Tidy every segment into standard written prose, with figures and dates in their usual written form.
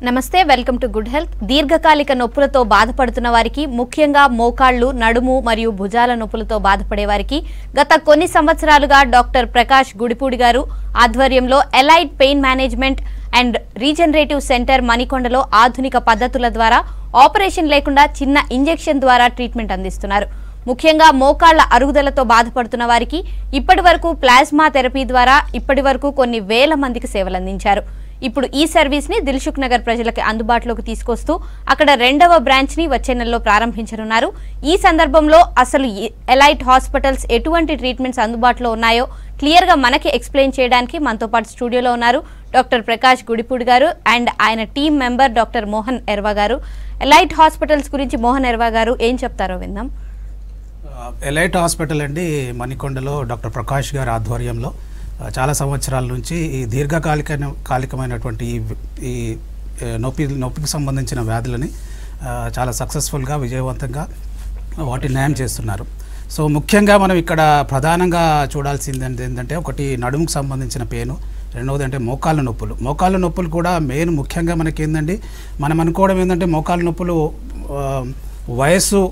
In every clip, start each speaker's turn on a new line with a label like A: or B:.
A: నమస్తే welcome to good health. దీర్ఘకాలిక నొప్పులతో బాధపడుతున్న వారికి, ముఖ్యంగా మోకాళ్లు, నడుము మరియు భుజాల నొప్పులతో బాధపడే వారికి గత కొన్ని సంవత్సరాలుగా డాక్టర్ ప్రకాష్ గుడిపూడి గారు ఆధ్వర్యంలో elite pain management and regenerative centre మణికొండలో ఆధునిక పద్ధతుల ద్వారా ఆపరేషన్ లేకుండా చిన్న ఇంజెక్షన్ ద్వారా ట్రీట్మెంట్ అందిస్తున్నారు. ముఖ్యంగా మోకాళ్ల అరుగుదలతో బాధపడుతున్న వారికి ఇప్పటివరకు ప్లాస్మా థెరపీ ద్వారా ఇప్పటివరకు కొన్ని వేల మందికి సేవలందించారు. ఇప్పుడు ఈ సర్వీస్ ని దిల్సుఖ్ నగర్ ప్రజలకు అందుబాటులోకి తీసుకొస్తూ అక్కడ 2వ బ్రాంచ్ ని వచ్చే నెలలో ప్రారంభించనున్నారు. ఈ సందర్భంలో అసలు ఎలైట్ హాస్పిటల్స్ ఎటువంటి ట్రీట్మెంట్స్ అందుబాటులో ఉన్నాయో క్లియర్ గా మనకి ఎక్స్ప్లెయిన్ చేయడానికి మనతో పాటు స్టూడియోలో ఉన్నారు డాక్టర్ ప్రకాష్ గుడిపూడి గారు అండ్ ఆయన టీమ్ మెంబర్ డాక్టర్ మోహన్ ఎర్వా గారు. ఎలైట్ హాస్పిటల్స్ గురించి మోహన్ ఎర్వా గారు ఏం చెప్తారో విందాం.
B: ఎలైట్ హాస్పిటల్ అండి మణికొండలో డాక్టర్ ప్రకాష్ గారి ఆధ్వర్యంలో చాలా సంవత్సరాల నుంచి ఈ దీర్ఘకాలికమైనటువంటి ఈ నొప్పికి సంబంధించిన వ్యాధులని చాలా సక్సెస్ఫుల్గా విజయవంతంగా వాటిని న్యాయం చేస్తున్నారు. సో ముఖ్యంగా మనం ఇక్కడ ప్రధానంగా చూడాల్సింది ఏంటంటే ఒకటి నడుముకు సంబంధించిన పెయిన్, రెండవది అంటే మోకాళ్ళ నొప్పులు కూడా మెయిన్ ముఖ్యంగా మనకి ఏంటంటే మనం అనుకోవడం ఏంటంటే మోకాళ్ళ నొప్పులు వయస్సు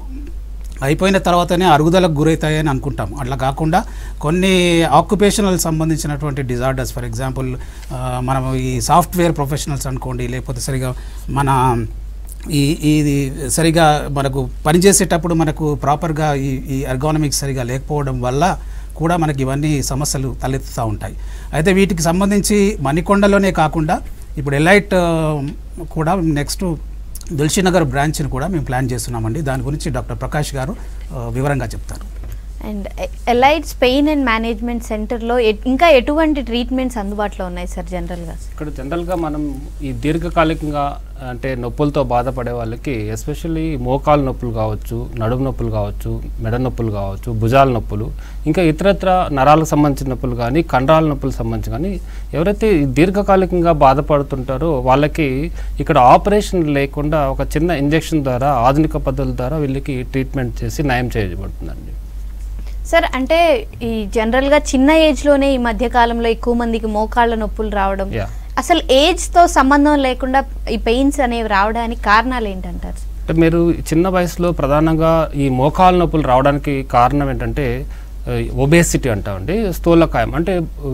B: అయిపోయిన తర్వాతనే అరుగుదలకు గురవుతాయని అనుకుంటాం. అట్లా కాకుండా కొన్ని ఆక్యుపేషనల్ సంబంధించినటువంటి డిజార్డర్స్, ఫర్ ఎగ్జాంపుల్ మనం ఈ సాఫ్ట్వేర్ ప్రొఫెషనల్స్ అనుకోండి, లేకపోతే సరిగా మన ఇది సరిగా మనకు పనిచేసేటప్పుడు మనకు ప్రాపర్గా ఈ ఎర్గానమిక్స్ సరిగా లేకపోవడం వల్ల కూడా మనకి ఇవన్నీ సమస్యలు తలెత్తుతూ ఉంటాయి. అయితే వీటికి సంబంధించి మణికొండలోనే కాకుండా ఇప్పుడు ఎలైట్ కూడా నెక్స్ట్ దిల్సుఖ్ నగర్ బ్రాంచ్ని కూడా మేము ప్లాన్ చేస్తున్నామండి. దాని గురించి డాక్టర్ ప్రకాష్ గారు వివరంగా చెప్తారు.
A: And elites pain and management సెంటర్లో ఇంకా ఎటువంటి ట్రీట్మెంట్స్ అందుబాటులో ఉన్నాయి సార్?
C: జనరల్గా మనం ఈ దీర్ఘకాలికంగా అంటే నొప్పులతో బాధపడే వాళ్ళకి ఎస్పెషల్లీ మోకాలు నొప్పులు కావచ్చు, నడుము నొప్పులు కావచ్చు, మెడ నొప్పులు కావచ్చు, భుజాల నొప్పులు, ఇంకా ఇతరత్ర నరాలకు సంబంధించిన నొప్పులు కానీ కండరాల నొప్పులకు సంబంధించి కానీ ఎవరైతే దీర్ఘకాలికంగా బాధపడుతుంటారో వాళ్ళకి ఇక్కడ ఆపరేషన్ లేకుండా ఒక చిన్న ఇంజెక్షన్ ద్వారా ఆధునిక పద్ధతుల ద్వారా వీళ్ళకి ట్రీట్మెంట్ చేసి నయం చేయబడుతుందండి.
A: సార్, అంటే ఈ జనరల్గా చిన్న ఏజ్లోనే ఈ మధ్య కాలంలో ఎక్కువ మందికి మోకాళ్ళ నొప్పులు రావడం, అసలు ఏజ్తో సంబంధం లేకుండా ఈ పెయిన్స్ అనేవి రావడానికి కారణాలు ఏంటంటారు?
C: అంటే మీరు చిన్న వయసులో ప్రధానంగా ఈ మోకాళ్ళ నొప్పులు రావడానికి కారణం ఏంటంటే ఒబేసిటీ అంటామండి, స్థూలకాయం. అంటే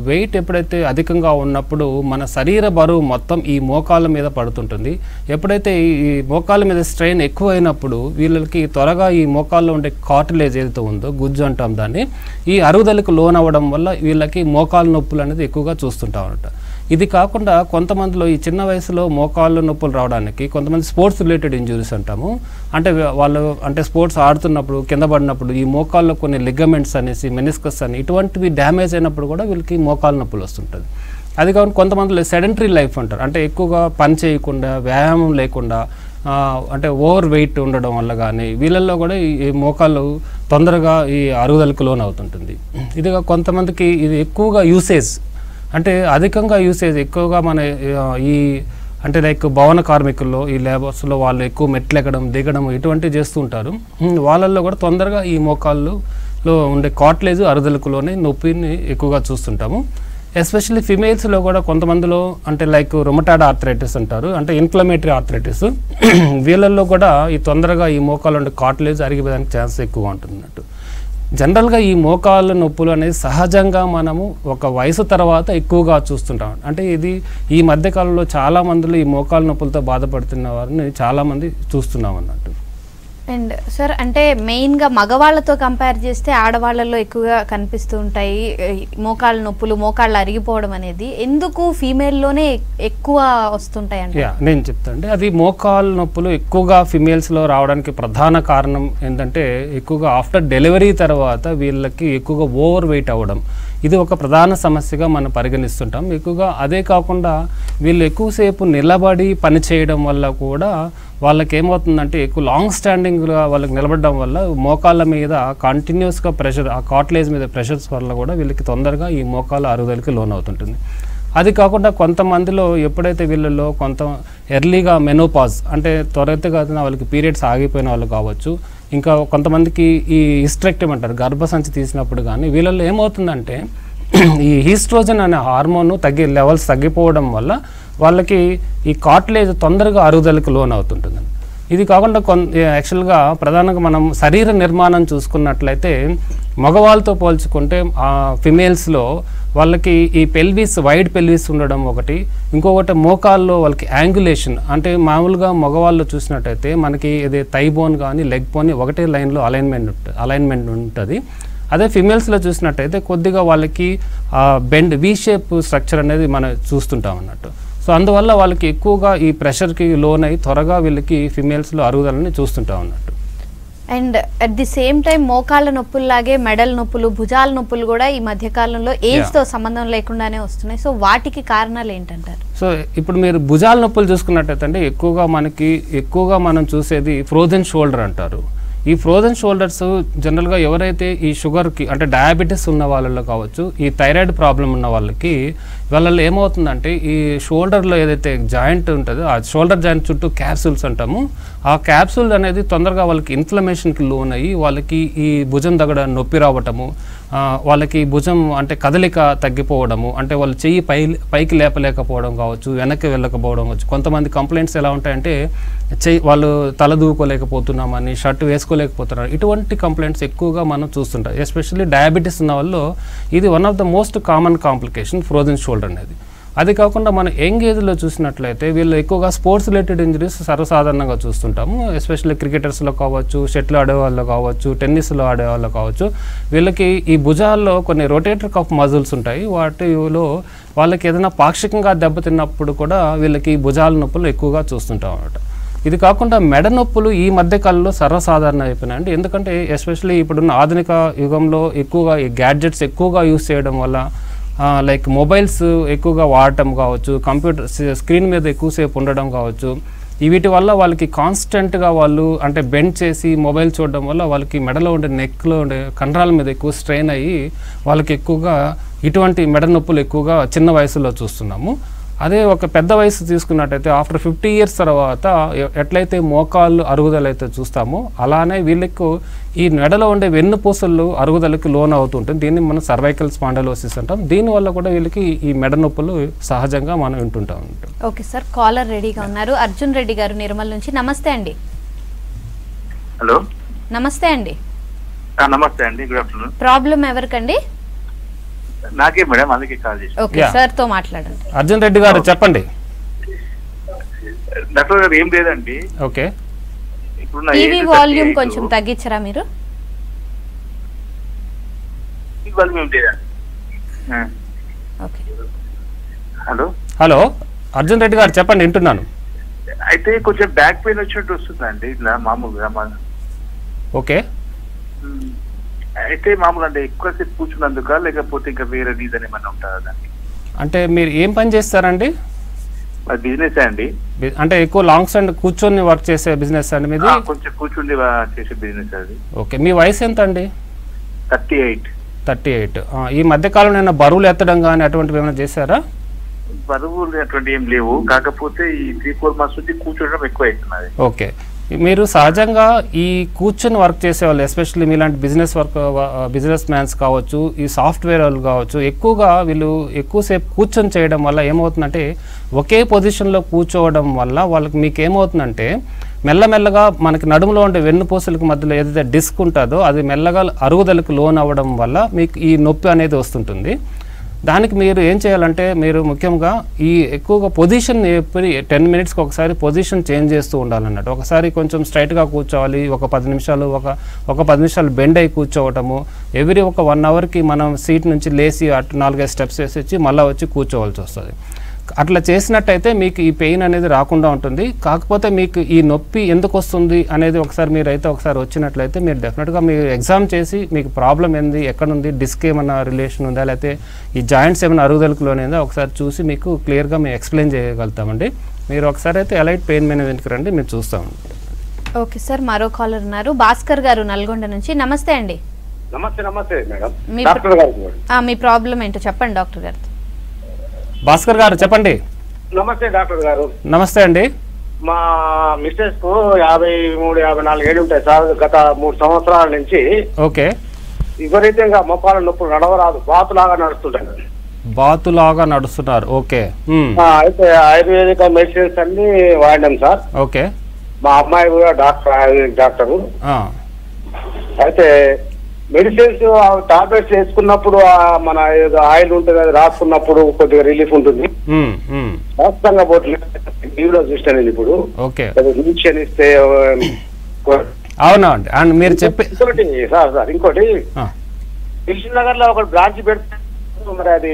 C: వెయిట్ ఎప్పుడైతే అధికంగా ఉన్నప్పుడు మన శరీర బరువు మొత్తం ఈ మోకాళ్ళ మీద పడుతుంటుంది. ఎప్పుడైతే ఈ మోకాళ్ళ మీద స్ట్రెయిన్ ఎక్కువ అయినప్పుడు వీళ్ళకి త్వరగా ఈ మోకాల్లో ఉండే కార్టిలేజ్ ఏదైతే ఉందో, గుజ్జు అంటాం దాన్ని, ఈ అరుగుదలకు లోన్ అవ్వడం వల్ల వీళ్ళకి మోకాళ్ళ నొప్పులు అనేది ఎక్కువగా చూస్తుంటాం అన్నమాట. ఇది కాకుండా కొంతమందిలో ఈ చిన్న వయసులో మోకాళ్ళ నొప్పులు రావడానికి కొంతమంది స్పోర్ట్స్ రిలేటెడ్ ఇంజురీస్ అంటాము. అంటే వాళ్ళు అంటే స్పోర్ట్స్ ఆడుతున్నప్పుడు కింద పడినప్పుడు ఈ మోకాల్లో కొన్ని లిగమెంట్స్ అనేసి, మెనిస్కస్ అని ఇటువంటివి డ్యామేజ్ అయినప్పుడు కూడా వీళ్ళకి మోకాళ్ళ నొప్పులు వస్తుంటుంది. అది కాకుండా కొంతమందిలో సెడెంటరీ లైఫ్ అంటారు, అంటే ఎక్కువగా పని చేయకుండా వ్యాయామం లేకుండా అంటే ఓవర్ వెయిట్ ఉండడం వల్ల కానీ వీళ్ళల్లో కూడా ఈ మోకాళ్ళు తొందరగా ఈ అరుగుదలకు లోన్ అవుతుంటుంది. ఇదిగా కొంతమందికి ఇది ఎక్కువగా యూసేజ్, అంటే అధికంగా యూసేజ్ ఎక్కువగా మన ఈ అంటే లైక్ భవన కార్మికుల్లో ఈ లేబర్స్లో వాళ్ళు ఎక్కువ మెట్లు ఎక్కడం దిగడం ఇటువంటివి చేస్తూ ఉంటారు. వాళ్ళల్లో కూడా తొందరగా ఈ మోకాళ్ళలో ఉండే కార్టిలేజ్ అరుగుదలకులోనే నొప్పిని ఎక్కువగా చూస్తుంటాము. ఎస్పెషల్లీ ఫిమేల్స్లో కూడా కొంతమందిలో అంటే లైక్ రొమటాయిడ్ ఆర్థరైటిస్ అంటారు, అంటే ఇన్ఫ్లమేటరీ ఆర్థరైటిస్, వీళ్ళల్లో కూడా ఈ తొందరగా ఈ మోకాళ్ళు ఉండే కార్టిలేజ్ అరిగిపోయడానికి ఛాన్స్ ఎక్కువగా ఉంటున్నట్టు. జనరల్గా ఈ మోకాళ్ళ నొప్పులు అనేది సహజంగా మనము ఒక వయసు తర్వాత ఎక్కువగా చూస్తుంటాం. అంటే ఇది ఈ మధ్యకాలంలో చాలా మందిలో ఈ మోకాళ్ళ నొప్పులతో బాధపడుతున్న వారిని చాలామంది చూస్తున్నాం అన్నట్టు.
A: అండ్ సార్, అంటే మెయిన్గా మగవాళ్ళతో కంపేర్ చేస్తే ఆడవాళ్ళలో ఎక్కువగా కనిపిస్తూ ఉంటాయి మోకాళ్ళ నొప్పులు, మోకాళ్ళు అరిగిపోవడం అనేది. ఎందుకు ఫీమేల్లోనే ఎక్కువ వస్తుంటాయి అంటే?
C: నేను చెప్తాను. అది మోకాళ్ళ నొప్పులు ఎక్కువగా ఫిమేల్స్లో రావడానికి ప్రధాన కారణం ఏంటంటే ఎక్కువగా ఆఫ్టర్ డెలివరీ తర్వాత వీళ్ళకి ఎక్కువగా ఓవర్ వెయిట్ అవ్వడం, ఇది ఒక ప్రధాన సమస్యగా మనం పరిగణిస్తుంటాం ఎక్కువగా. అదే కాకుండా వీళ్ళు ఎక్కువసేపు నిలబడి పని చేయడం వల్ల కూడా వాళ్ళకి ఏమవుతుందంటే ఎక్కువ లాంగ్ స్టాండింగ్గా వాళ్ళకి నిలబడడం వల్ల మోకాళ్ళ మీద కంటిన్యూస్గా ప్రెషర్, ఆ కార్టిలేజ్ మీద ప్రెషర్స్ వల్ల కూడా వీళ్ళకి తొందరగా ఈ మోకాళ్ళ అరుగుదలకి లోన్ అవుతుంటుంది. అది కాకుండా కొంతమందిలో ఎప్పుడైతే వీళ్ళలో కొంత ఎర్లీగా మెనోపాజ్, అంటే త్వరితగతిన వాళ్ళకి పీరియడ్స్ ఆగిపోయిన వాళ్ళు కావచ్చు, ఇంకా కొంతమందికి ఈ హిస్టరెక్టమీ అంటారు, గర్భసంచి తీసినప్పుడు కానీ వీళ్ళల్లో ఏమవుతుందంటే ఈ ఈస్ట్రోజన్ అనే హార్మోన్ లెవెల్స్ తగ్గిపోవడం వల్ల వాళ్ళకి ఈ కార్టిలేజ్ తొందరగా అరుగుదలకు లోన్ అవుతుంటుంది. ఇది కాకుండా యాక్చువల్గా ప్రధానంగా మనం శరీర నిర్మాణం చూసుకున్నట్లయితే మగవాళ్ళతో పోల్చుకుంటే ఫిమేల్స్లో వాళ్ళకి ఈ పెల్విస్ వైడ్ పెల్విస్ ఉండడం ఒకటి, ఇంకొకటి మోకాల్లో వాళ్ళకి యాంగులేషన్, అంటే మామూలుగా మగవాళ్ళు చూసినట్టయితే మనకి ఇది థై బోన్ కానీ లెగ్ బోన్ ఒకటే లైన్లో అలైన్మెంట్ ఉంటుంది. అదే ఫిమేల్స్లో చూసినట్టయితే కొద్దిగా వాళ్ళకి బెండ్ వి షేప్ స్ట్రక్చర్ అనేది మనం చూస్తుంటాం అన్నట్టు. సో అందువల్ల వాళ్ళకి ఎక్కువగా ఈ ప్రెషర్కి లోన్ అయ్యి త్వరగా వీళ్ళకి ఫిమేల్స్లో అరుగుదలని చూస్తుంటాం అన్నట్టు.
A: And at the same time మోకాళ్ళ నొప్పుల్లాగే మెడల నొప్పులు, భుజాల నొప్పులు కూడా ఈ మధ్య కాలంలో ఏజ్తో సంబంధం లేకుండానే వస్తున్నాయి. సో వాటికి కారణాలు ఏంటంటారు?
C: సో ఇప్పుడు మీరు భుజాల నొప్పులు చూసుకున్నట్టయితే ఎక్కువగా మనం చూసేది ఫ్రోజన్ షోల్డర్ అంటారు. ఈ ఫ్రోజన్ షోల్డర్స్ జనరల్గా ఎవరైతే ఈ షుగర్కి అంటే డయాబెటీస్ ఉన్న వాళ్ళలో కావచ్చు, ఈ థైరాయిడ్ ప్రాబ్లం ఉన్న వాళ్ళకి వాళ్ళలో ఏమవుతుందంటే ఈ షోల్డర్లో ఏదైతే జాయింట్ ఉంటుందో ఆ షోల్డర్ జాయింట్ చుట్టూ క్యాప్సూల్స్ అంటాము, ఆ క్యాప్సూల్ అనేది తొందరగా వాళ్ళకి ఇన్ఫ్లమేషన్కి లోన్ అయ్యి వాళ్ళకి ఈ భుజం దగ్గర నొప్పి రావటము, వాళ్ళకి భుజం అంటే కదలిక తగ్గిపోవడము, అంటే వాళ్ళు చెయ్యి పైకి లేపలేకపోవడం కావచ్చు, వెనక్కి వెళ్ళకపోవడం కావచ్చు. కొంతమంది కంప్లైంట్స్ ఎలా ఉంటాయంటే వాళ్ళు తల దూకోలేకపోతున్నామని, షర్ట్ వేసుకోలేకపోతున్నారు, ఇటువంటి కంప్లైంట్స్ ఎక్కువగా మనం చూస్తుంటాం. ఎస్పెషల్లీ డయాబెటీస్ ఉన్న వాళ్ళు ఇది one of the most common complication frozen shoulder అనేది. అది కాకుండా మనం యంగ్ ఏజ్లో చూసినట్లయితే వీళ్ళు ఎక్కువగా స్పోర్ట్స్ రిలేటెడ్ ఇంజరీస్ సర్వసాధారణంగా చూస్తుంటాము. ఎస్పెషల్లీ క్రికెటర్స్లో కావచ్చు, షటిల్ ఆడేవాళ్ళు కావచ్చు, టెన్నిస్లో ఆడేవాళ్ళు కావచ్చు, వీళ్ళకి ఈ భుజాల్లో కొన్ని రొటేటర్ కఫ్ మజిల్స్ ఉంటాయి. వాటిలో వాళ్ళకి ఏదైనా పాక్షికంగా దెబ్బతిన్నప్పుడు కూడా వీళ్ళకి భుజాల నొప్పులు ఎక్కువగా చూస్తుంటాం అన్నమాట. ఇది కాకుండా మెడ నొప్పులు ఈ మధ్య కాలంలో సర్వసాధారణ అయిపోయినాయండి. ఎందుకంటే ఎస్పెషల్లీ ఇప్పుడున్న ఆధునిక యుగంలో ఎక్కువగా ఈ గ్యాడ్జెట్స్ ఎక్కువగా యూస్ చేయడం వల్ల, లైక్ మొబైల్స్ ఎక్కువగా వాడటం కావచ్చు, కంప్యూటర్ స్క్రీన్ మీద ఎక్కువసేపు ఉండడం కావచ్చు, వీటి వల్ల వాళ్ళకి కాన్స్టెంట్గా వాళ్ళు అంటే బెండ్ చేసి మొబైల్ చూడడం వల్ల వాళ్ళకి మెడలో ఉండే నెక్లో ఉండే కండరాల మీద ఎక్కువ స్ట్రెయిన్ అయ్యి వాళ్ళకి ఎక్కువగా ఇటువంటి మెడ నొప్పులు ఎక్కువగా చిన్న వయసులో చూస్తున్నాము. అదే ఒక పెద్ద వయసు తీసుకున్నట్టయితే ఆఫ్టర్ 50 years తర్వాత ఎట్లయితే మోకాళ్ళు అరుగుదల అయితే చూస్తామో అలానే వీళ్ళకు ఈ మెడలో ఉండే వెన్నుపూసలు అరుగుదలకి లోన్ అవుతుంటుంది. దీన్ని మనం సర్వైకల్ స్పాండలోసిస్ అంటాం. దీనివల్ల కూడా వీళ్ళకి ఈ మెడ నొప్పులు సహజంగా మనం వింటుంటాం.
A: ఓకే సార్, కాలర్ రెడీగా ఉన్నారు. అర్జున్ రెడ్డి గారు నిర్మల్ నుంచి. నమస్తే అండి.
D: హలో,
A: నమస్తే అండి.
D: నమస్తే అండి, గుడ్ ఆఫ్టర్నూన్.
A: ప్రాబ్లం ఎవరికండి?
D: నాకే మేడం, అందుకే కాల్ చేసి.
A: ఓకే సార్ తో మాట్లాడండి.
C: అర్జున్ రెడ్డి గారు చెప్పండి.
D: డాక్టర్ గారు ఏం లేదండి.
C: ఓకే,
D: ఇప్పుడు
A: టీవీ వాల్యూమ్ కొంచెం తగ్గించరా మీరు?
D: వాల్యూమ్ ఏం లేదా?
A: Okay.
D: Hello
C: hello Arjun Reddy గారు చెప్పండి, వింటున్నాను.
D: అయితే కొంచెం బ్యాక్ పెయిన్ వచ్చినట్టు వస్తుందండి ఇట్లా మామూలుగా.
C: ఓకే,
D: అయితే మామూలు అంటే ఎక్కువసేపు కూర్చున్నందుక లేకపోతే ఇంకా వేరే రీజన్ ఏమైనా ఉంటుందా దానికి?
C: అంటే మీరు ఏం పని చేస్తారండి?
D: బిజినెస్ అండి.
C: అంటే ఎక్కువ లాంగ్ స్టాండ్ కూర్చొని వర్క్ చేసే బిజినెస్ అండి మీది?
D: కొంచెం కూర్చుండి చేసే బిజినెస్ అది.
C: ఓకే, మీ వయసు ఎంత అండి?
D: 38.
C: ఈ మధ్యకాలంలో ఏమైనా బరువులు ఎత్తడం కానీ అటువంటివి ఏమైనా చేశారా?
D: బరువులు అటువంటి ఏం లేవు, కాకపోతే ఈ 3-4 months నుంచి కూర్చోవడం ఎక్కువ అవుతున్నది.
C: ఓకే, మీరు సహజంగా ఈ కూర్చొని వర్క్ చేసేవాళ్ళు, ఎస్పెషల్లీ మీలాంటి బిజినెస్ మ్యాన్స్ కావచ్చు, ఈ సాఫ్ట్వేర్ వాళ్ళు కావచ్చు, ఎక్కువగా వీళ్ళు ఎక్కువసేపు కూర్చొని చేయడం వల్ల ఏమవుతుందంటే ఒకే పొజిషన్లో కూర్చోవడం వల్ల వాళ్ళకి మీకు ఏమవుతుందంటే మెల్లమెల్లగా మనకి నడుములో ఉండే వెన్నుపూసలకు మధ్యలో ఏదైతే డిస్క్ ఉంటుందో అది మెల్లగా అరుగుదలకు లోన్ అవ్వడం వల్ల మీకు ఈ నొప్పి అనేది వస్తుంటుంది. దానికి మీరు ఏం చేయాలంటే మీరు ముఖ్యంగా ఈ ఎక్కువగా పొజిషన్ ఎప్పుడు 10 minutesకి ఒకసారి పొజిషన్ చేంజ్ చేస్తూ ఉండాలన్నట్టు. ఒకసారి కొంచెం స్ట్రైట్గా కూర్చోవాలి, ఒక 10 నిమిషాలు ఒక 10 నిమిషాలు బెండ్ అయి కూర్చోవటము, ఎవ్రీ ఒక 1 hourకి మనం సీట్ నుంచి లేచి అటు 4-5 steps వేసి వచ్చి మళ్ళీ వచ్చి కూర్చోవాల్సి వస్తుంది. అట్లా చేసినట్టయితే మీకు ఈ పెయిన్ అనేది రాకుండా ఉంటుంది. కాకపోతే మీకు ఈ నొప్పి ఎందుకు వస్తుంది అనేది ఒకసారి మీరైతే ఒకసారి వచ్చినట్లయితే మీరు డెఫినెట్గా మీరు ఎగ్జామ్ చేసి మీకు ప్రాబ్లం ఏంది, ఎక్కడుంది, డిస్క్ ఏమైనా రిలేషన్ ఉందా, లేకపోతే ఈ జాయింట్స్ ఏమైనా అరుగుదలకు లోనేందా ఒకసారి చూసి మీకు క్లియర్గా మేము ఎక్స్ప్లెయిన్ చేయగలుగుతామండి. మీరు ఒకసారి అయితే ఎలైట్ పెయిన్ మేనేజ్మెంట్కి రండి, మీరు చూస్తామండి.
A: ఓకే సార్, మరో కాలర్ ఉన్నారు. భాస్కర్ గారు నల్గొండ నుంచి. నమస్తే అండి.
D: నమస్తే మేడం.
A: మీ ప్రాబ్లం ఏంటో చెప్పండి డాక్టర్ గారు.
C: భాస్కర్ గారు చెప్పండి.
D: నమస్తే డాక్టర్ గారు.
C: నమస్తే అండి.
D: మా మిస్సెస్ కు 53-54 ఏళ్ళు ఉంటాయి సార్. గత 3 సంవత్సరాల నుంచి
C: ఓకే
D: విపరీతంగా మోకాళ్ళ నొప్పులు, నడవరాదు, బాతులాగా నడుస్తుంటాను.
C: బాతులాగా నడుస్తున్నారు. ఓకే.
E: అయితే ఆయుర్వేదిక మెడిసిన్స్ అన్ని వాడినాం సార్.
C: ఓకే.
E: మా అమ్మాయి కూడా ఆయుర్వేదిక్ డాక్టరు. అయితే మెడిసిన్స్ టాబ్లెట్స్ వేసుకున్నప్పుడు మన ఆయిల్ ఉంటుంది, అది రాసుకున్నప్పుడు కొద్దిగా రిలీఫ్ ఉంటుంది. వాస్తవంగా పోటీలో చూస్తాను ఇప్పుడు. ఇంజక్షన్ ఇస్తే
C: అవునా అండి. అండ్ మీరు చెప్పి
E: సార్ ఇంకోటి దిల్షుక్ నగర్ లో ఒక బ్రాంచ్ పెడతారు, మరి అది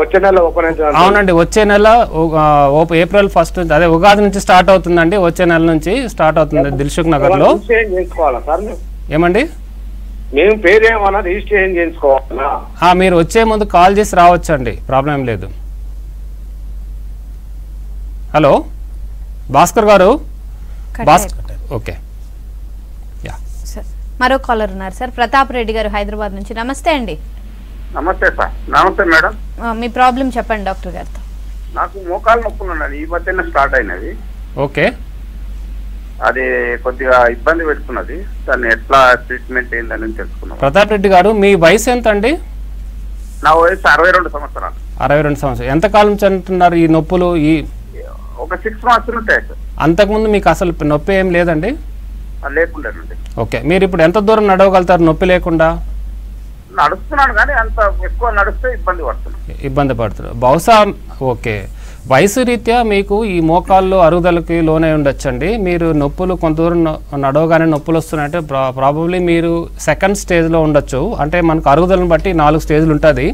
E: వచ్చే నెల ఓపెన్ అవుతుంది.
C: అవునండి, వచ్చే నెల ఏప్రిల్ 1 నుంచి, అదే ఉగాది నుంచి స్టార్ట్ అవుతుందండి. వచ్చే నెల నుంచి స్టార్ట్ అవుతుంది దిల్షుక్ నగర్ లో.
E: చేసుకోవాలా సార్?
C: ఏమండి,
E: మేము పేరు ఏమన్నా రిజిస్ట్రేషన్ చేసుకోవాలా?
C: మీరు వచ్చే ముందు కాల్ చేసి రావచ్చండి, ప్రాబ్లం ఏం లేదు. హలో భాస్కర్ గారు. ఓకే.
A: మరో కాలర్ ఉన్నారు సార్, ప్రతాప్ రెడ్డి గారు హైదరాబాద్ నుంచి. నమస్తే అండి.
D: నమస్తే సార్. నమస్తే మేడం.
A: మీ ప్రాబ్లం చెప్పండి డాక్టర్ గారితో.
D: నాకు మోకాలు నొప్పులు ఉన్నది, ఈ మధ్యన స్టార్ట్ అయినది.
C: ఓకే.
D: అది కొద్దిగా ఇబ్బంది పెడుతున్నది, దాన్ని ఎట్లా ట్రీట్మెంట్ ఏందని తెలుసుకున్నాం.
C: ప్రతాప్ రెడ్డి గారు, మీ వయసు ఎంత అండి?
D: నా వయసు 62 సంవత్సరాలు.
C: 62 సంవత్సరాలు. ఎంత కాలం చెందుతున్నారు ఈ నొప్పులు?
D: ఒక 6 months ఉంటాయి సార్.
C: అంతకుముందు మీకు అసలు నొప్పి ఏం లేదండి?
D: లేకుండానండి.
C: ఓకే. మీరు ఇప్పుడు ఎంత దూరం నడవగలుగుతారు నొప్పి లేకుండా?
D: నడుస్తున్నాను కానీ అంత ఎక్కువ నడిస్తే ఇబ్బంది పడుతున్నారు.
C: బహుశా ఓకే, వయసు రీత్యా మీకు ఈ మోకాళ్ళు అరుగుదలకి లోనే ఉండొచ్చండి. మీరు నొప్పులు కొంత దూరం నడవగానే నొప్పులు వస్తున్నాయంటే ప్రాబబ్లీ మీరు సెకండ్ స్టేజ్లో ఉండొచ్చు. అంటే మనకు అరుగుదలను బట్టి 4 స్టేజ్లు ఉంటుంది.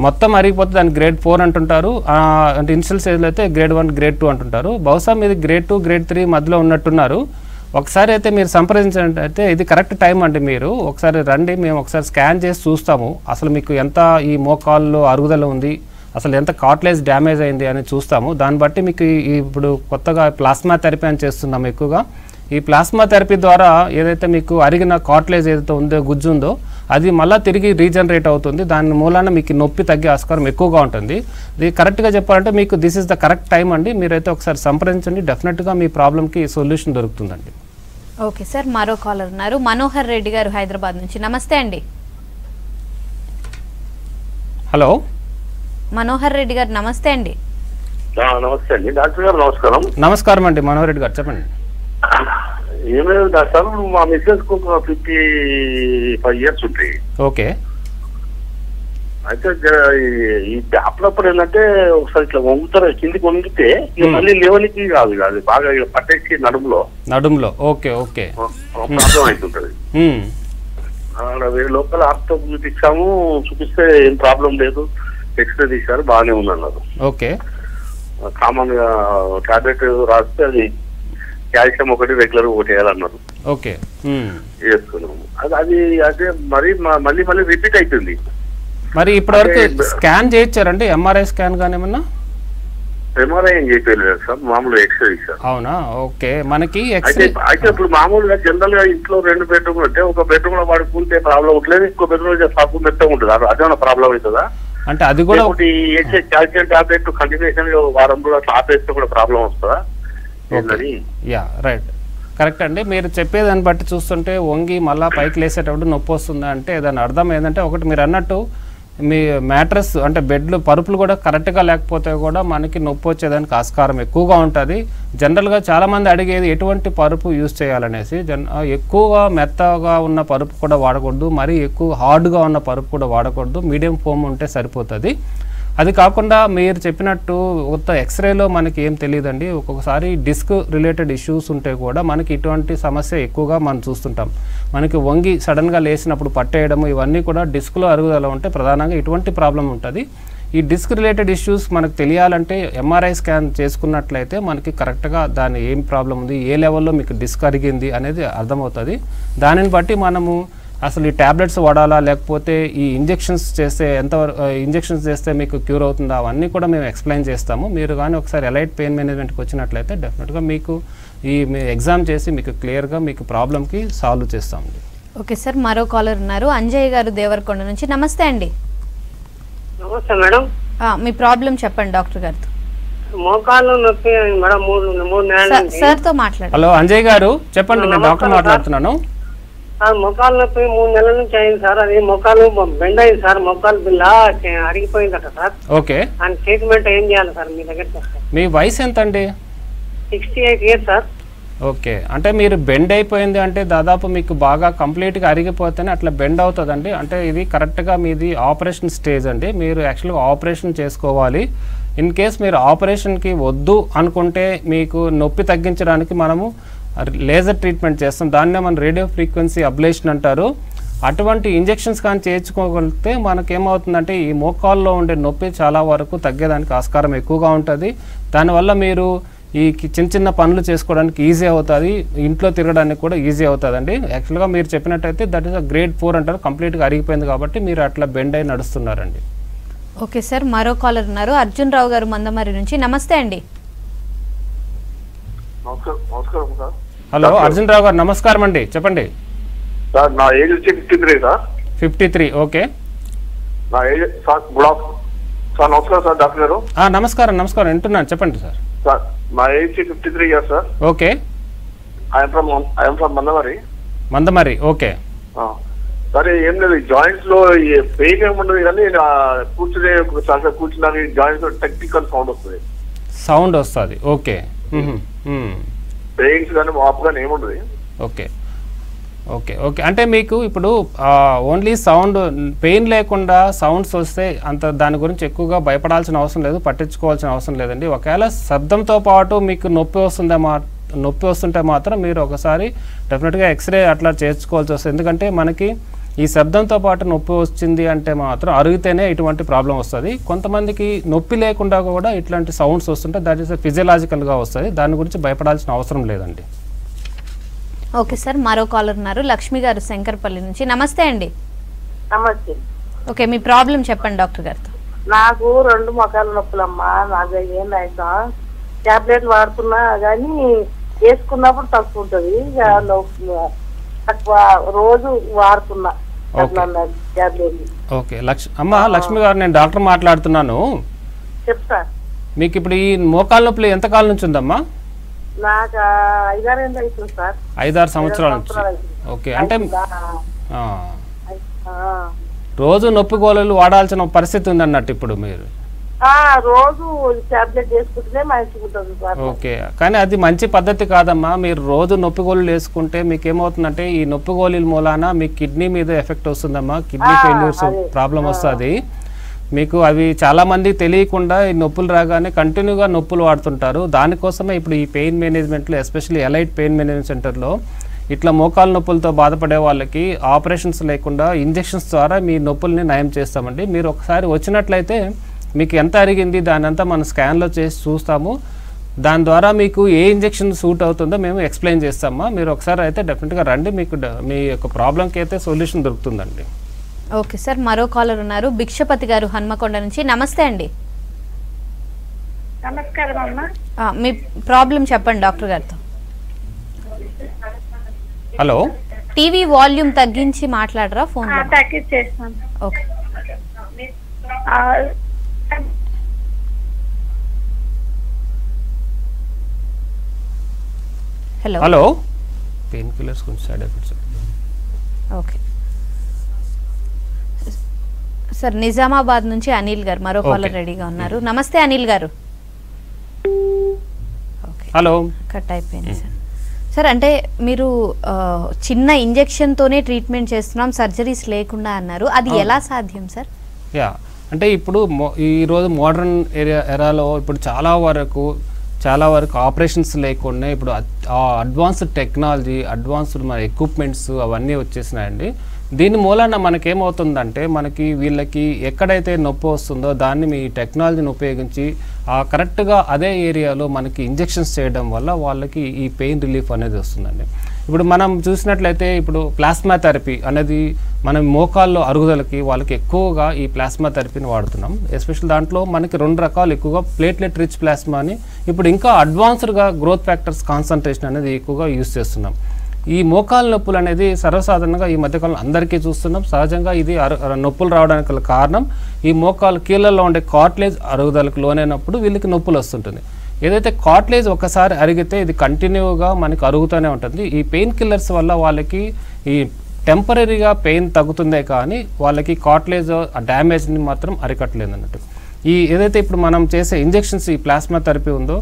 C: మొత్తం అరిగిపోతే దాన్ని గ్రేడ్ 4 అంటుంటారు. అంటే ఇనిషియల్ స్టేజ్లో అయితే గ్రేడ్ 1, గ్రేడ్ 2 అంటుంటారు. బహుశా మీరు గ్రేడ్ 2, గ్రేడ్ 3 మధ్యలో ఉన్నట్టున్నారు. ఒకసారి అయితే మీరు సంప్రదించినట్టయితే ఇది కరెక్ట్ టైం అండి. మీరు ఒకసారి రండి, మేము ఒకసారి స్కాన్ చేసి చూస్తాము అసలు మీకు ఎంత ఈ మోకాల్లో అరుగుదల ఉంది, అసలు ఎంత కార్టిలేజ్ డ్యామేజ్ అయింది అని చూస్తాము. దాన్ని బట్టి మీకు ఇప్పుడు కొత్తగా ప్లాస్మా థెరపీ అని చేస్తున్నాము ఎక్కువగా. ఈ ప్లాస్మా థెరపీ ద్వారా ఏదైతే మీకు అరిగిన కార్టిలేజ్ ఏదైతే ఉందో, గుజ్జు ఉందో, అది మళ్ళీ తిరిగి రీజనరేట్ అవుతుంది. దాని మూలాన మీకు నొప్పి తగ్గే ఆస్కారం ఎక్కువగా ఉంటుంది. ఇది కరెక్ట్గా చెప్పాలంటే మీకు this is the correct time అండి. మీరైతే ఒకసారి సంప్రదించండి, డెఫినెట్గా మీ ప్రాబ్లంకి సొల్యూషన్ దొరుకుతుందండి.
A: ఓకే సార్, మరో కాలర్ ఉన్నారు, మనోహర్ రెడ్డి గారు హైదరాబాద్ నుంచి. నమస్తే అండి.
C: హలో
A: మనోహర్ రెడ్డి గారు, నమస్తే అండి.
E: నమస్తే అండి డాక్టర్ గారు. నమస్కారం.
C: నమస్కారం అండి మనోహర్ రెడ్డి గారు, చెప్పండి.
E: ఏం లేదు డాక్టర్, మా మిస్సెస్ కు 55 years ఉంటాయి.
C: ఓకే.
E: అయితే ఈ అప్పుడప్పుడు ఏంటంటే ఒకసారి ఇట్లా వంగుతారు, కిందికి వంగితే మళ్ళీ లేవనికి కాదు, అది బాగా పట్టేసి నడుములో
C: ఓకే ఓకే
E: ప్రాబ్లం అవుతుంటది. లోకల్ ఆర్తో చూపిస్తే ఏం ప్రాబ్లం లేదు, ఎక్స్రే తీశారు, బాగానే ఉందన్నారు.
C: ఓకే.
E: కామన్ గా టాబ్లెట్ రాస్తే అది కాల్షియం ఒకటి రెగ్యులర్ ఒకటి వేయాలన్నారు.
C: ఓకే.
E: వేసుకున్నాము. అది అదే మళ్ళీ రిపీట్ అవుతుంది.
C: మరి ఇప్పటివరకు స్కాన్ చేయించారండి? ఎంఆర్ఐ స్కాన్ కానీ ఏమన్నా?
E: ఎంఆర్ఐ ఏం చేయలేదు సార్, మామూలు ఎక్స్రే ఇచ్చారు.
C: అవునా? ఓకే. మనకి
E: అయితే ఇప్పుడు మామూలుగా జనరల్ గా ఇంట్లో 2 bedroom అంటే ఒక బెడ్రూమ్ లో పడుకుంటే ప్రాబ్లం ఉంటుంది, ఇంకో బెడ్రూమ్ లో పడుకుంటే మెత్తగా ఉంటుంది, అదేమన్నా ప్రాబ్లం అవుతుందా?
C: అంటే అది కూడా
E: కాల్షియం టాబ్లెట్ కంటిన్యూషన్ వారం రోజులు అట్లా ఆపేస్తే కూడా ప్రాబ్లం వస్తుందా?
C: యా రైట్, కరెక్ట్ అండి. మీరు చెప్పేదాన్ని బట్టి చూస్తుంటే వంగి మళ్ళీ పైకి లేసేటప్పుడు నొప్పి వస్తుందా అంటే దాని అర్థం ఏంటంటే, ఒకటి మీరు అన్నట్టు మీ మ్యాట్రస్ అంటే బెడ్లు పరుపులు కూడా కరెక్ట్గా లేకపోతే కూడా మనకి నొప్పి వచ్చేదానికి ఆస్కారం ఎక్కువగా ఉంటుంది. జనరల్గా చాలామంది అడిగేది ఎటువంటి పరుపు యూజ్ చేయాలనేసి. ఎక్కువగా మెత్తగా ఉన్న పరుపు కూడా వాడకూడదు, మరీ ఎక్కువ హార్డ్గా ఉన్న పరుపు కూడా వాడకూడదు, మీడియం ఫోమ్ ఉంటే సరిపోతుంది. అది కాకుండా మీరు చెప్పినట్టు కొత్త ఎక్స్రేలో మనకి ఏం తెలియదండి, ఒక్కొక్కసారి డిస్క్ రిలేటెడ్ ఇష్యూస్ ఉంటే కూడా మనకి ఇటువంటి సమస్య ఎక్కువగా మనం చూస్తుంటాం. మనకి వంగి సడన్గా లేచినప్పుడు పట్టేయడము ఇవన్నీ కూడా డిస్క్లో అరుగుదల ఉంటే ప్రధానంగా ఇటువంటి ప్రాబ్లం ఉంటుంది. ఈ డిస్క్ రిలేటెడ్ ఇష్యూస్ మనకు తెలియాలంటే ఎంఆర్ఐ స్కాన్ చేసుకున్నట్లయితే మనకి కరెక్ట్గా దాని ఏం ప్రాబ్లం ఉంది, ఏ లెవెల్లో మీకు డిస్క్ అరిగింది అనేది అర్థమవుతుంది. దానిని బట్టి మనము అసలు ఈ ట్యాబ్లెట్స్ వాడాలా లేకపోతే ఈ ఇంజెక్షన్స్ చేస్తే మీకు క్యూర్ అవుతుందా అవన్నీ కూడా మేము ఎక్స్ప్లెయిన్ చేస్తాము. మీరు కానీ ఒకసారి ఎలైట్ పెయిన్ మేనేజ్మెంట్కి వచ్చినట్లయితే డెఫినెట్గా మీకు ఈ ఎగ్జామ్ చేసి మీకు క్లియర్గా మీకు ప్రాబ్లంకి సాల్వ్ చేస్తామండి.
A: ఓకే సార్, మరో కాలర్ ఉన్నారు, అంజయ్ గారు దేవరకొండ నుంచి. నమస్తే అండి.
F: నమస్తే మేడం.
A: మీ ప్రాబ్లం చెప్పండి డాక్టర్ గారితో.
F: మోకాళ్ళు నొప్పి మేడం, 3 నెలల
A: సార్ తో మాట్లాడండి.
C: హలో అంజయ్ గారు చెప్పండి, నేను డాక్టర్ మాట్లాడుతున్నాను.
F: మొక్కలు నొప్పి 3 నెలల నుంచి అయింది సార్. అది మొక్కలు బెండ్ అయింది సార్. మొక్కలు బిల్ల అరిగిపోయిందట సార్.
C: ఓకే,
F: అండ్ ట్రీట్మెంట్ ఏం చేయాలి సార్ మీ దగ్గర సార్?
C: మీ వయసు ఎంత అండి?
F: 68 years సార్.
C: ఓకే, అంటే మీరు బెండ్ అయిపోయింది అంటే దాదాపు మీకు బాగా కంప్లీట్గా అరిగిపోతేనే అట్లా బెండ్ అవుతుందండి. అంటే ఇది కరెక్ట్గా మీది ఆపరేషన్ స్టేజ్ అండి. మీరు యాక్చువల్గా ఆపరేషన్ చేసుకోవాలి. ఇన్ కేస్ మీరు ఆపరేషన్కి వద్దు అనుకుంటే మీకు నొప్పి తగ్గించడానికి మనము లేజర్ ట్రీట్మెంట్ చేస్తాం. దాన్నే మనం రేడియో ఫ్రీక్వెన్సీ అబ్లేషన్ అంటారు. అటువంటి ఇంజెక్షన్స్ కానీ చేయించుకోగలిగితే మనకేమవుతుందంటే ఈ మోకాల్లో ఉండే నొప్పి చాలా వరకు తగ్గేదానికి ఆస్కారం ఎక్కువగా ఉంటుంది. దానివల్ల మీరు ఈ చిన్న చిన్న పనులు చేసుకోవడానికి ఈజీ అవుతుంది, ఇంట్లో తిరగడానికి కూడా ఈజీ అవుతుందండి. యాక్చువల్గా మీరు చెప్పినట్టయితే దట్ ఈస్ గ్రేడ్ 4 అంటారు. కంప్లీట్గా అరిగిపోయింది కాబట్టి మీరు అట్లా బెండ్ అయి నడుస్తున్నారండి.
A: ఓకే సార్, మరో కాలర్ ఉన్నారు, అర్జున్ రావు గారు మందమరి నుంచి. నమస్తే అండి.
E: నమస్కారం సార్.
C: హలో అర్జున్ రావు గారు, నమస్కారం అండి, చెప్పండి.
E: సార్ నా ఏజ్ వచ్చి 53 సార్.
C: 53, ఓకే.
E: నా ఏజ్ సార్ సార్ నమస్కారం సార్ డాక్టర్ గారు.
C: నమస్కారం నమస్కారం, వింటున్నాను, చెప్పండి సార్.
E: సార్ నా age 53 years sir.
C: Okay,
E: I'm from
C: Mandamarri. Okay,
E: సరే ఏం లేదు, జాయింట్స్ లో పెయిన్ ఏముండదు కానీ కూర్చుని జాయింట్స్ లో టెక్నికల్ సౌండ్ వస్తుంది.
C: ఓకే,
E: పెయిన్స్ కానీ వాపు కానీ ఏముండదు.
C: ఓకే ఓకే ఓకే అంటే మీకు ఇప్పుడు ఓన్లీ సౌండ్, పెయిన్ లేకుండా సౌండ్స్ వస్తే అంత దాని గురించి ఎక్కువగా భయపడాల్సిన అవసరం లేదు, పట్టించుకోవాల్సిన అవసరం లేదండి. ఒకవేళ శబ్దంతో పాటు మీకు నొప్పి వస్తుంటే మాత్రం మీరు ఒకసారి డెఫినెట్గా ఎక్స్రే అట్లా చేర్చుకోవాల్సి వస్తుంది. ఎందుకంటే మనకి ఈ శబ్దంతో పాటు నొప్పి వచ్చింది అంటే మాత్రం అరిగితేనే ఇటువంటి ప్రాబ్లం వస్తుంది. కొంతమందికి నొప్పి లేకుండా కూడా ఇట్లాంటి సౌండ్స్ వస్తుంటే దట్ ఈస్ ఫిజియలాజికల్గా వస్తుంది. దాని గురించి భయపడాల్సిన అవసరం లేదండి.
A: ఓకే సార్, మరో కాలర్ ఉన్నారు, లక్ష్మి గారు శంకర్పల్లి నుంచి. నమస్తే అండి.
G: నమస్తే.
A: ఓకే, మీ ప్రాబ్లం చెప్పండి డాక్టర్ గారితో.
G: నాకు 2 మొక్కల నొప్పులమ్మా. నాకు ఏంటంటే టాబ్లెట్ వాడుతున్నా కానీ వేసుకున్నప్పుడు తక్కువ ఉంటుంది, తక్కువ రోజు వాడుతున్నా టాబ్లెట్.
C: ఓకే లక్ష్మి గారు, నేను డాక్టర్ మాట్లాడుతున్నాను.
G: చెప్తా.
C: మీకు ఇప్పుడు ఈ మోకాళ్ళ నొప్పులు ఎంతకాలం నుంచి ఉందమ్మా?
G: నాకు 5-6 ఏళ్ళు అవుతుంది సార్.
C: 5-6 సంవత్సరాల నుంచి. ఓకే, అంటే రోజు నొప్పి గోళీలు వాడాల్సిన పరిస్థితి ఉంది అన్నట్టు ఇప్పుడు మీరు?
G: రోజు టాబ్లెట్ వేసుకుంటే మంచిగా ఉంటుంది సార్.
C: ఓకే, కానీ అది మంచి పద్ధతి కాదమ్మా. మీరు రోజు నొప్పి గోళీలు వేసుకుంటే మీకు ఏమవుతుందంటే ఈ నొప్పి గోళీల మూలాన మీ కిడ్నీ మీద ఎఫెక్ట్ వస్తుందమ్మా. కిడ్నీ ఫెయిల్యూర్స్ ప్రాబ్లం వస్తుంది మీకు. అవి చాలామంది తెలియకుండా ఈ నొప్పులు రాగానే కంటిన్యూగా నొప్పులు వాడుతుంటారు. దానికోసమే ఇప్పుడు ఈ పెయిన్ మేనేజ్మెంట్లో, ఎస్పెషల్లీ ఎలైట్ పెయిన్ మేనేజ్మెంట్ సెంటర్లో ఇట్లా మోకాలు నొప్పులతో బాధపడే వాళ్ళకి ఆపరేషన్స్ లేకుండా ఇంజెక్షన్స్ ద్వారా మీ నొప్పుల్ని నయం చేస్తామండి. మీరు ఒకసారి వచ్చినట్లయితే మీకు ఎంత అరిగింది దానంతా మనం స్కాన్లో చేసి చూస్తాము. దాని ద్వారా మీకు ఏ ఇంజెక్షన్ సూట్ అవుతుందో మేము ఎక్స్ప్లెయిన్ చేస్తామా. మీరు ఒకసారి అయితే డెఫినెట్గా రండి, మీకు మీ యొక్క ప్రాబ్లంకి అయితే సొల్యూషన్ దొరుకుతుందండి.
A: ఓకే సార్, మరో కాలర్ ఉన్నారు, భిక్షపతి గారు హన్మకొండ నుంచి. నమస్తే అండి.
G: నమస్కారం అమ్మా.
A: మీ ప్రాబ్లం చెప్పండి డాక్టర్ గారితో.
C: హలో,
A: టీవీ వాల్యూమ్ తగ్గించి మాట్లాడరా ఫోన్?
G: తగ్గించేస్తాను.
A: ఓకే.
C: హలో, పెయిన్ కిల్లర్స్ కొంచెం side effects.
A: Okay sir, Nizamabad నుంచి అనిల్ గారు మరో కాలర్ రెడీగా ఉన్నారు. నమస్తే అనిల్ గారు. ఓకే,
C: హలో,
A: కట్ అయిపోయింది సార్. సార్, అంటే మీరు చిన్న ఇంజెక్షన్తోనే ట్రీట్మెంట్ చేస్తున్నాం, సర్జరీస్ లేకుండా అన్నారు, అది ఎలా సాధ్యం సార్?
C: అంటే ఇప్పుడు ఈరోజు మోడర్న్ ఎరాలో ఇప్పుడు చాలా వరకు ఆపరేషన్స్ లేకుండా ఇప్పుడు అడ్వాన్స్డ్ టెక్నాలజీ, అడ్వాన్స్డ్ మన ఎక్విప్మెంట్స్ అవన్నీ వచ్చేసినాయండి. దీని మూలాన మనకేమవుతుందంటే మనకి వీళ్ళకి ఎక్కడైతే నొప్పి వస్తుందో దాన్ని మీ టెక్నాలజీని ఉపయోగించి కరెక్ట్గా అదే ఏరియాలో మనకి ఇంజెక్షన్స్ చేయడం వల్ల వాళ్ళకి ఈ పెయిన్ రిలీఫ్ అనేది వస్తుందండి. ఇప్పుడు మనం చూసినట్లయితే ఇప్పుడు ప్లాస్మా థెరపీ అనేది మనం మోకాల్లో అరుగుదలకి వాళ్ళకి ఎక్కువగా ఈ ప్లాస్మా థెరపీని వాడుతున్నాం. ఎస్పెషల్ దాంట్లో మనకి 2 రకాలు ఎక్కువగా ప్లేట్లెట్ రిచ్ ప్లాస్మాని, ఇప్పుడు ఇంకా అడ్వాన్స్డ్గా గ్రోత్ ఫ్యాక్టర్స్ కాన్సన్ట్రేషన్ అనేది ఎక్కువగా యూజ్ చేస్తున్నాం. ఈ మోకాలు నొప్పులు అనేది సర్వసాధారణంగా ఈ మధ్యకాలంలో అందరికీ చూస్తున్నాం. సహజంగా ఇది నొప్పులు రావడానికి గల కారణం ఈ మోకాలు కీళ్ళల్లో ఉండే కార్టిలేజ్ అరుగుదలకు లోనైనప్పుడు వీళ్ళకి నొప్పులు వస్తుంటుంది. ఏదైతే కార్టిలేజ్ ఒకసారి అరిగితే ఇది కంటిన్యూగా మనకి అరుగుతూనే ఉంటుంది. ఈ పెయిన్ కిల్లర్స్ వల్ల వాళ్ళకి ఈ టెంపరీగా పెయిన్ తగ్గుతుందే కానీ వాళ్ళకి కార్టిలేజ్ డ్యామేజ్ని మాత్రం అరికట్టలేదు అన్నట్టు. ఈ ఏదైతే ఇప్పుడు మనం చేసే ఇంజెక్షన్స్, ఈ ప్లాస్మా థెరపీ ఉందో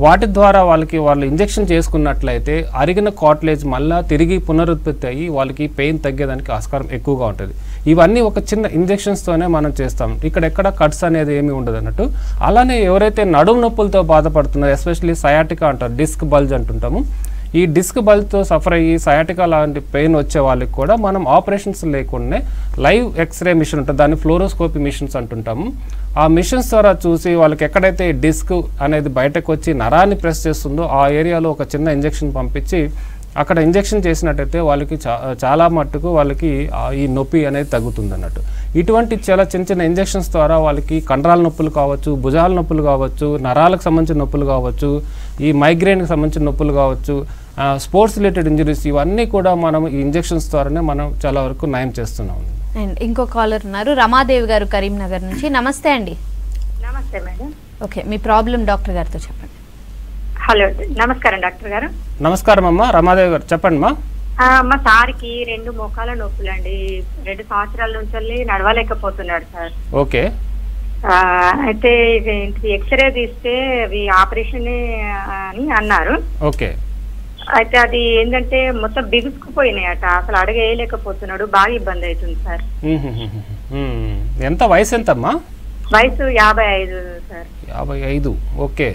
C: వాటి ద్వారా వాళ్ళు ఇంజెక్షన్ చేసుకున్నట్లయితే అరిగిన కార్టిలేజ్ మళ్ళీ తిరిగి పునరుత్పత్తి అయ్యి వాళ్ళకి పెయిన్ తగ్గేదానికి ఆస్కారం ఎక్కువగా ఉంటుంది. ఇవన్నీ ఒక చిన్న ఇంజెక్షన్స్తోనే మనం చేస్తాం. ఇక్కడెక్కడ కట్స్ అనేది ఏమీ ఉండదు అన్నట్టు. అలానే ఎవరైతే నడుము నొప్పులతో బాధపడుతున్నారో, ఎస్పెషల్లీ సయాటికా అంటారు, డిస్క్ బల్జ్ అంటుంటాము, ఈ డిస్క్ బల్జ్తో సఫర్ అయ్యి సయాటికా లాంటి పెయిన్ వచ్చే వాళ్ళకి కూడా మనం ఆపరేషన్స్ లేకుండానే లైవ్ ఎక్స్రే మిషన్ ఉంటుంది, దాన్ని ఫ్లోరోస్కోపీ మిషన్స్ అంటుంటాము. ఆ మిషన్స్ ద్వారా చూసి వాళ్ళకి ఎక్కడైతే డిస్క్ అనేది బయటకు వచ్చి నరాన్ని ప్రెస్ చేస్తుందో ఆ ఏరియాలో ఒక చిన్న ఇంజెక్షన్ పంపించి అక్కడ ఇంజెక్షన్ చేసినట్టయితే వాళ్ళకి చాలా మట్టుకు వాళ్ళకి ఈ నొప్పి అనేది తగ్గుతుంది అన్నట్టు. ఇటువంటి చాలా చిన్న చిన్న ఇంజెక్షన్స్ ద్వారా వాళ్ళకి కండరాల నొప్పులు కావచ్చు, భుజాల నొప్పులు కావచ్చు, నరాలకు సంబంధించిన నొప్పులు కావచ్చు, ఈ మైగ్రేన్కి సంబంధించిన నొప్పులు కావచ్చు, స్పోర్ట్స్ రిలేటెడ్ ఇంజరీస్, ఇవన్నీ కూడా మనం ఈ ఇంజెక్షన్స్ ద్వారానే మనం చాలా వరకు నయం చేస్తున్నాం.
A: అండ్ ఇంకో కాలర్ ఉన్నారు, రమాదేవి గారు కరీంనగర్ నుంచి. నమస్తే అండి.
H: నమస్తే మేడం.
A: ఓకే, మీ ప్రాబ్లం డాక్టర్ గారితో చెప్పండి.
H: హలో, నమస్కారం డాక్టర్ గారు.
C: నమస్కారం అమ్మా, రమాదేవి గారు చెప్పండి మా.
H: మా సార్కి 2 మోకాల నొప్పులండి. 2 సంవత్సరాల నుంచి నడవలేకపోతున్నాడు సార్.
C: ఓకే.
H: అయితే ఎక్స్రే తీస్తే అవి ఆపరేషన్ అని అన్నారు.
C: ఓకే.
H: అయితే అది ఏంటంటే మొత్తం బిగుసుకుపోయినాయట, అసలు అడగేయలేకపోతున్నాడు, బాగా ఇబ్బంది అవుతుంది సార్.
C: ఎంత వయసు ఎంతమ్మా?
H: వయసు 55 సార్.
C: 55. ఓకే.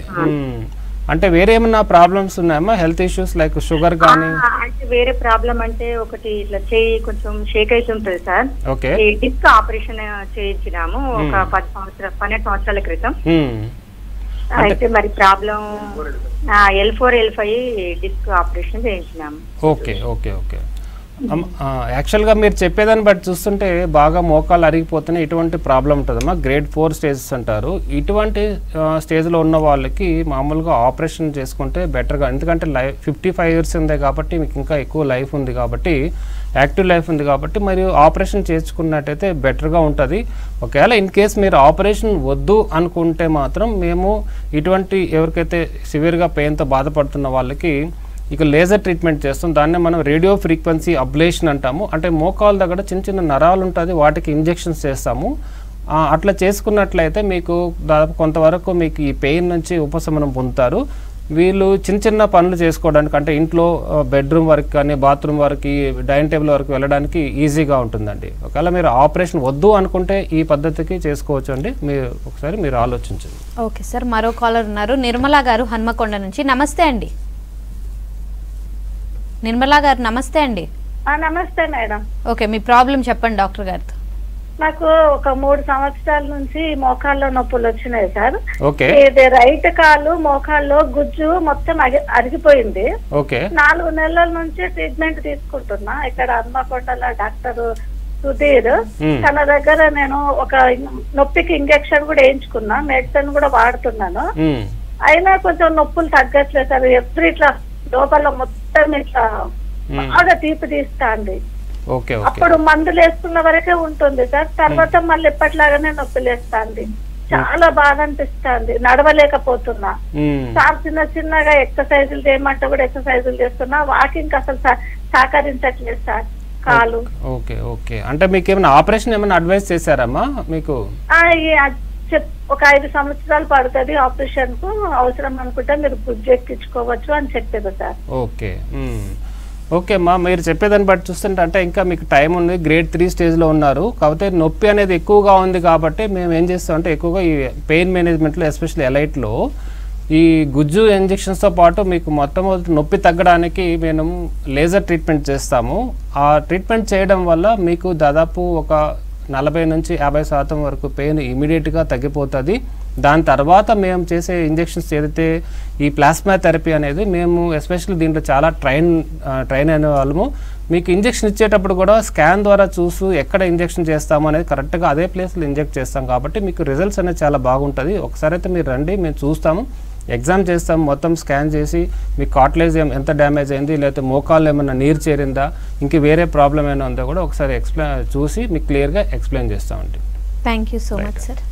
C: అంటే వేరే ఏమన్నా ప్రాబ్లమ్స్ ఉన్నాయమ్మా, హెల్త్ ఇష్యూస్ లైక్ షుగర్ కానీ?
H: అంటే వేరే ప్రాబ్లం అంటే ఒకటి ఇట్లా చేయి కొంచెం షేక్ అవుతుంటది సార్.
C: ఓకే.
H: ఈ డిస్క్ ఆపరేషన్ చేయించినాము ఒక 12 సంవత్సరాల క్రితం. అయితే మరి problem L4 L5 disc operation చేయించినాము.
C: Okay okay okay. యాక్చువల్గా మీరు చెప్పేదాన్ని బట్టి చూస్తుంటే బాగా మోకాలు అరిగిపోతున్నాయి, ఇటువంటి ప్రాబ్లం ఉంటుందమ్మా. గ్రేడ్ 4 స్టేజెస్ అంటారు. ఇటువంటి స్టేజ్లో ఉన్న వాళ్ళకి మామూలుగా ఆపరేషన్ చేసుకుంటే బెటర్గా, ఎందుకంటే 55 years ఉంది కాబట్టి మీకు ఇంకా ఎక్కువ లైఫ్ ఉంది కాబట్టి, యాక్టివ్ లైఫ్ ఉంది కాబట్టి, మరియు ఆపరేషన్ చేసుకున్నట్టయితే బెటర్గా ఉంటుంది. ఒకవేళ ఇన్ కేస్ మీరు ఆపరేషన్ వద్దు అనుకుంటే మాత్రం మేము ఇటువంటి ఎవరికైతే సివియర్గా పెయిన్తో బాధపడుతున్న వాళ్ళకి ఇక లేజర్ ట్రీట్మెంట్ చేస్తాం. దాన్నే మనం రేడియో ఫ్రీక్వెన్సీ అబ్లేషన్ అంటాము. అంటే మోకాల దగ్గర చిన్న చిన్న నరాలు ఉంటుంది, వాటికి ఇంజెక్షన్స్ చేస్తాము. అట్లా చేసుకున్నట్లయితే మీకు దాదాపు కొంతవరకు మీకు ఈ పెయిన్ నుంచి ఉపశమనం పొందుతారు. వీళ్ళు చిన్న చిన్న పనులు చేసుకోవడానికి, అంటే ఇంట్లో బెడ్రూమ్ వరకు కానీ బాత్రూమ్ వరకు, డైనింగ్ టేబుల్ వరకు వెళ్ళడానికి ఈజీగా ఉంటుందండి. ఒకవేళ మీరు ఆపరేషన్ వద్దు అనుకుంటే ఈ పద్ధతికి చేసుకోవచ్చు అండి. మీరు ఒకసారి మీరు ఆలోచించండి.
A: ఓకే సార్, మరో కాలర్ ఉన్నారు, నిర్మలా గారు హన్మకొండ నుంచి. నమస్తే అండి. నిర్మలా గారు నమస్తే అండి.
G: నమస్తే మేడం.
A: ఓకే, మీ ప్రాబ్లం చెప్పండి డాక్టర్ గారితో.
G: నాకు ఒక 3 సంవత్సరాల నుంచి మోకాల్లో నొప్పులు వచ్చినాయి సార్.
C: ఓకే.
G: ఇది రైట్ కాలు మోకాల్లో గుజ్జు మొత్తం అరిగిపోయింది.
C: ఓకే.
G: 4 నెలల నుంచి ట్రీట్మెంట్ తీసుకుంటున్నా. ఇక్కడ హన్మకొండలో డాక్టర్ సుధీర్, తన దగ్గర నేను ఒక నొప్పికి ఇంజెక్షన్ కూడా వేయించుకున్నా, మెడిసిన్ కూడా వాడుతున్నాను. అయినా కొంచెం నొప్పులు తగ్గట్లేదు సార్. ఎప్పుడు ఇట్లా లోపల మొత్తం ఇట్లా బాగా తీపి తీస్తాండి. అప్పుడు మందులు వేసుకున్న వరకే ఉంటుంది సార్, తర్వాత మళ్ళీ ఎప్పటిలాగానే నొప్పులు వేస్తాండి. చాలా బాగా అనిపిస్తుంది, నడవలేకపోతున్నా సార్. చిన్న చిన్నగా ఎక్సర్సైజులు చేయమంటే కూడా ఎక్సర్సైజులు చేస్తున్నా, వాకింగ్ అసలు సహకరించట్లేదు సార్ కాలు.
C: Okay okay. అంటే మీకు ఏమైనా ఆపరేషన్ ఏమైనా అడ్వైస్ చేశారమ్మా మీకు?
G: ఒక 5 సంవత్సరాలు పడుతుంది ఆపరేషన్ కు, అవసరం అనుకుంటే మీరు గుజ్జు ఎక్కించుకోవచ్చు అని చెప్పారు సార్.
C: ఓకే ఓకే అమ్మా, మీరు చెప్పేదాన్ని బట్టి చూస్తుంటే అంటే ఇంకా మీకు టైం ఉంది. గ్రేడ్ 3 స్టేజ్లో ఉన్నారు. కాకపోతే నొప్పి అనేది ఎక్కువగా ఉంది కాబట్టి మేము ఏం చేస్తామంటే ఎక్కువగా ఈ పెయిన్ మేనేజ్మెంట్లో, ఎస్పెషల్లీ ఎలైట్లో ఈ గుజ్జు ఇంజెక్షన్స్తో పాటు మీకు మొట్టమొదటి నొప్పి తగ్గడానికి మేము లేజర్ ట్రీట్మెంట్ చేస్తాము. ఆ ట్రీట్మెంట్ చేయడం వల్ల మీకు దాదాపు ఒక 40 నుంచి 50% వరకు పెయిన్ ఇమీడియట్గా తగ్గిపోతుంది. దాని తర్వాత మేము చేసే ఇంజెక్షన్స్ ఏదైతే ఈ ప్లాస్మా థెరపీ అనేది, మేము ఎస్పెషల్లీ దీంట్లో చాలా ట్రైన్ అయిన వాళ్ళము. మీకు ఇంజెక్షన్ ఇచ్చేటప్పుడు కూడా స్కాన్ ద్వారా చూసి ఎక్కడ ఇంజెక్షన్ చేస్తాము అనేది కరెక్ట్గా అదే ప్లేస్లో ఇంజెక్ట్ చేస్తాం కాబట్టి మీకు రిజల్ట్స్ అనేది చాలా బాగుంటుంది. ఒకసారి అయితే మీరు రండి, మేము చూస్తాము, ఎగ్జామ్ చేస్తాం, మొత్తం స్కాన్ చేసి మీకు కార్టిలేజ్ ఎంత డ్యామేజ్ అయింది, లేకపోతే మోకాళ్ళు ఏమైనా నీరు చేరిందా, ఇంక వేరే ప్రాబ్లం ఏమైనా ఉందో కూడా ఒకసారి చూసి మీకు క్లియర్గా ఎక్స్ప్లెయిన్ చేస్తామండి.
A: Thank you so much sir.